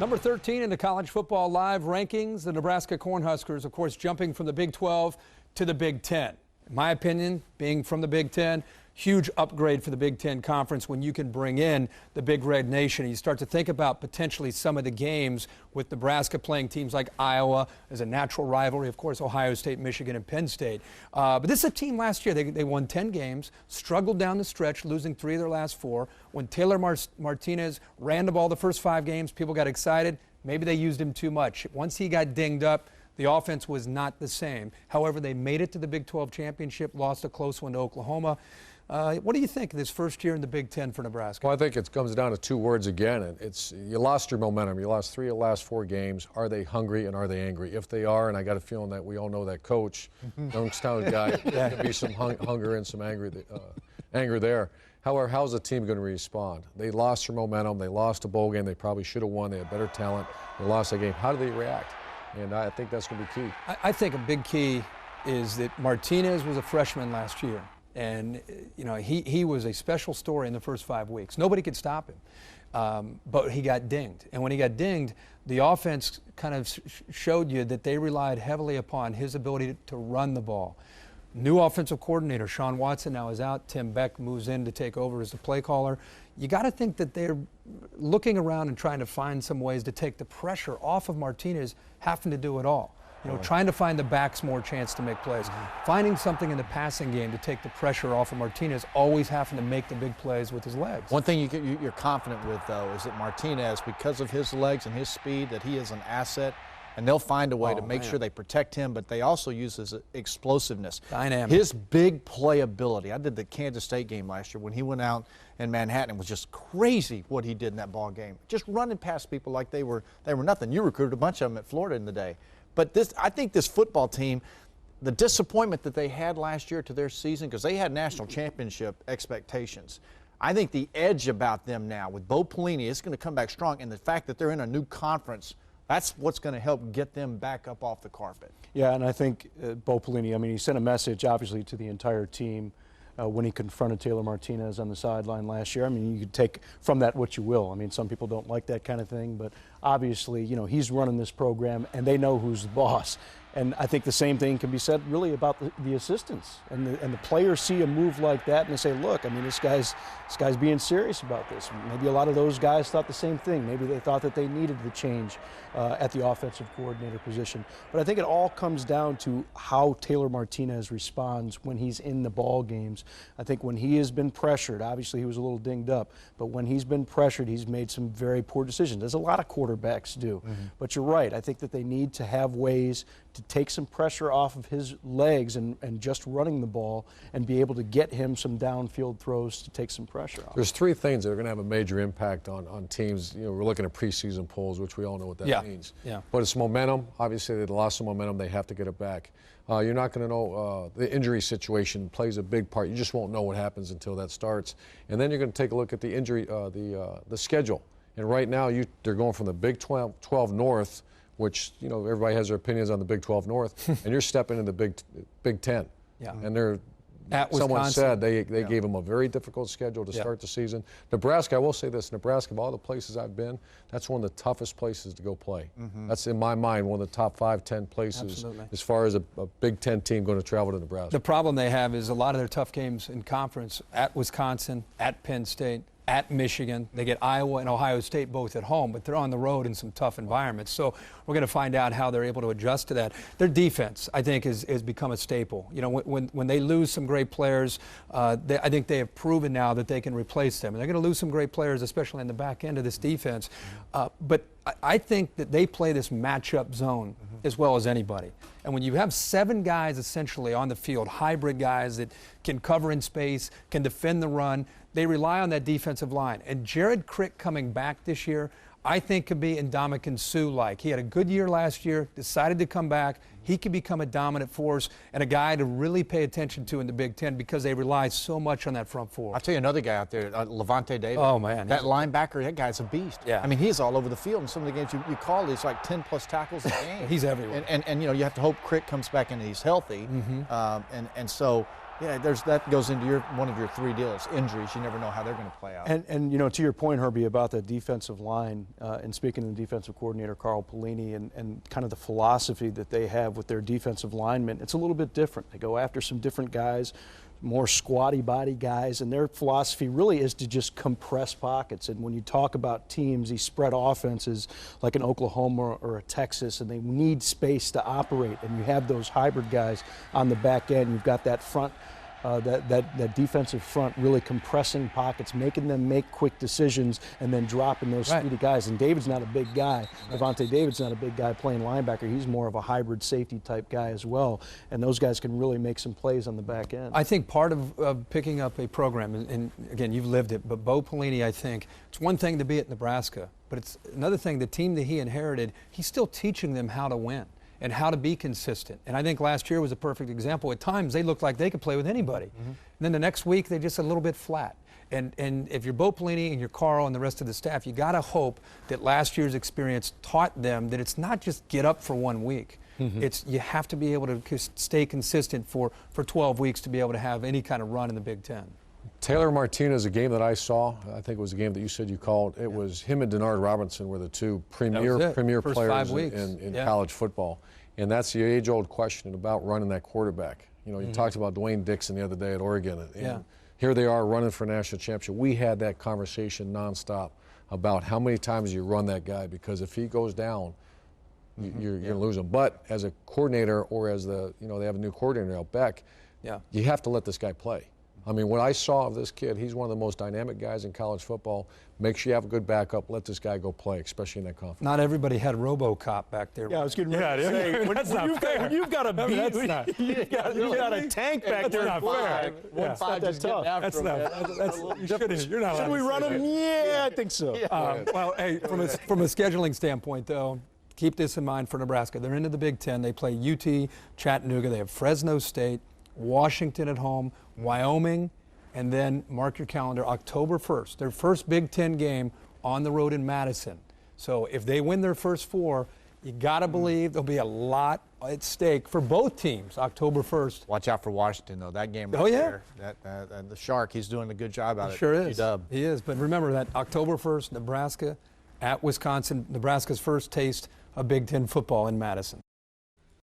Number 13 in the college football live rankings, the Nebraska Cornhuskers, of course, jumping from the Big 12 to the Big 10. In my opinion, being from the Big 10, huge upgrade for the Big 10 Conference when you can bring in the Big Red Nation. You start to think about potentially some of the games with Nebraska playing teams like Iowa as a natural rivalry, of course, Ohio State, Michigan, and Penn State. But this is a team last year. They won 10 games, struggled down the stretch, losing 3 of their last 4. When Taylor Martinez ran the ball the first 5 games, people got excited. Maybe they used him too much. Once he got dinged up, the offense was not the same. However, they made it to the Big 12 championship, lost a close one to Oklahoma. What do you think of this first year in the Big 10 for Nebraska? Well, I think it comes down to 2 words again. It's you lost your momentum. You lost 3 of the last 4 games. Are they hungry and are they angry? If they are, and I got a feeling that we all know that coach, Youngstown guy, there can be some hunger and some anger there. However, how's the team going to respond? They lost their momentum. They lost a bowl game. They probably should have won. They had better talent. They lost that game. How do they react? And I think that's going to be key. I think a big key is that Martinez was a freshman last year. And, you know, he was a special story in the first 5 weeks. Nobody could stop him. But he got dinged. And when he got dinged, the offense kind of showed you that they relied heavily upon his ability to run the ball. New offensive coordinator, Sean Watson, now is out. Tim Beck moves in to take over as the play caller. You got to think that they're looking around and trying to find some ways to take the pressure off of Martinez having to do it all. You know, trying to find the backs more chance to make plays. Finding something in the passing game to take the pressure off of Martinez, always having to make the big plays with his legs. One thing you're confident with, though, is that Martinez, because of his legs and his speed, that he is an asset, and they'll find a way to make sure they protect him, but they also use his explosiveness. Dynamic. His big playability. I did the Kansas State game last year when he went out in Manhattan. It was just crazy what he did in that ball game. Just running past people like they were nothing. You recruited a bunch of them at Florida in the day. But I think this football team, the disappointment that they had last year to their season, because they had national championship expectations, I think the edge about them now with Bo Pelini is going to come back strong, and the fact that they're in a new conference, that's what's going to help get them back up off the carpet. Yeah, and I think Bo Pelini, I mean, he sent a message, obviously, to the entire team when he confronted Taylor Martinez on the sideline last year. I mean, you could take from that what you will. I mean, some people don't like that kind of thing, but obviously, you know, he's running this program, and they know who's the boss. And I think the same thing can be said really about the assistants. And the players see a move like that and they say, look, I mean, this guy's being serious about this. Maybe a lot of those guys thought the same thing. Maybe they thought that they needed the change at the offensive coordinator position. But I think it all comes down to how Taylor Martinez responds when he's in the ball games. I think when he has been pressured, obviously he was a little dinged up, but when he's been pressured, he's made some very poor decisions, as a lot of quarterbacks do. But you're right. I think that they need to have ways to take some pressure off of his legs and just running the ball and be able to get him some downfield throws to take some pressure off. There's 3 things that are going to have a major impact on teams. You know, we're looking at preseason polls, which we all know what that means. Yeah. But it's momentum. Obviously, they lost some momentum. They have to get it back. You're not going to know the injury situation plays a big part. You just won't know what happens until that starts. And then you're going to take a look at the injury, the schedule. And right now, they're going from the Big 12 North, which, you know, everybody has their opinions on the Big 12 North, and you're stepping into the Big 10. Yeah. And someone said they gave them a very difficult schedule to start the season. Nebraska, I will say this, Nebraska, of all the places I've been, that's one of the toughest places to go play. That's, in my mind, one of the top 5, 10 places as far as a Big 10 team going to travel to Nebraska. The problem they have is a lot of their tough games in conference at Wisconsin, at Penn State, at Michigan. They get Iowa and Ohio State both at home, but they're on the road in some tough environments. So we're going to find out how they're able to adjust to that. Their defense, I think, has become a staple. You know, when they lose some great players, I think they have proven now that they can replace them. And they're going to lose some great players, especially in the back end of this defense. But I think that they play this matchup zone as well as anybody. And when you have 7 guys essentially on the field, hybrid guys that can cover in space, can defend the run, they rely on that defensive line. And Jared Crick coming back this year, I think could be Ndamukong Suh-like. He had a good year last year, decided to come back. He could become a dominant force and a guy to really pay attention to in the Big Ten because they rely so much on that front 4. I'll tell you another guy out there, Levante David. Oh, man. That linebacker, that guy's a beast. Yeah. I mean, he's all over the field. In some of the games you call, he's like 10-plus tackles a game. He's everywhere. And you know, you have to hope Crick comes back and he's healthy. And so Yeah, that goes into one of your three deals. Injuries, you never know how they're going to play out. And you know, to your point, Herbie, about the defensive line, and speaking to the defensive coordinator, Carl Pelini, and kind of the philosophy that they have with their defensive linemen, it's a little bit different. They go after some different guys, more squatty body guys, and their philosophy really is to just compress pockets. And when you talk about teams, these spread offenses like an Oklahoma or a Texas, and they need space to operate, and you have those hybrid guys on the back end. You've got that front, that defensive front really compressing pockets, making them make quick decisions, and then dropping those speedy guys. And David's not a big guy. Devontae David's not a big guy playing linebacker. He's more of a hybrid safety type guy as well. And those guys can really make some plays on the back end. I think part of picking up a program, and again, you've lived it, but Bo Pelini, I think, it's one thing to be at Nebraska, but it's another thing, the team that he inherited, he's still teaching them how to win and how to be consistent. And I think last year was a perfect example. At times, they looked like they could play with anybody. And then the next week, they're just a little bit flat. And if you're Bo Pelini and you're Carl and the rest of the staff, you got to hope that last year's experience taught them that it's not just get up for 1 week. It's you have to be able to stay consistent for 12 weeks to be able to have any kind of run in the Big Ten. Taylor Martinez, a game that I saw, I think it was a game that you said you called. It was him and Denard Robinson were the two premier First players 5 weeks. in college football. And that's the age-old question about running that quarterback. You know, you talked about Dwayne Dixon the other day at Oregon. And here they are running for national championship. We had that conversation nonstop about how many times you run that guy, because if he goes down, you're going to lose him. But as a coordinator, or as they have a new coordinator out back, you have to let this guy play. I mean, what I saw of this kid, he's one of the most dynamic guys in college football. Make sure you have a good backup. Let this guy go play, especially in that conference. Not everybody had RoboCop back there. Yeah, I was getting ready to say, when you've got a beat, you've got a tank back there. That's not fair. 1-5 just getting after him. You're not. Should we run him? Yeah, I think so. Well, hey, from a scheduling standpoint, though, keep this in mind for Nebraska. They're into the Big Ten. They play UT, Chattanooga. They have Fresno State, Washington at home, Wyoming, and then mark your calendar, October 1st, their first Big Ten game on the road in Madison. So if they win their first 4, you got to believe there'll be a lot at stake for both teams, October 1st. Watch out for Washington, though. That game right there, the Shark, he's doing a good job out of it. Sure is. He is. But remember that October 1st, Nebraska at Wisconsin, Nebraska's first taste of Big Ten football in Madison.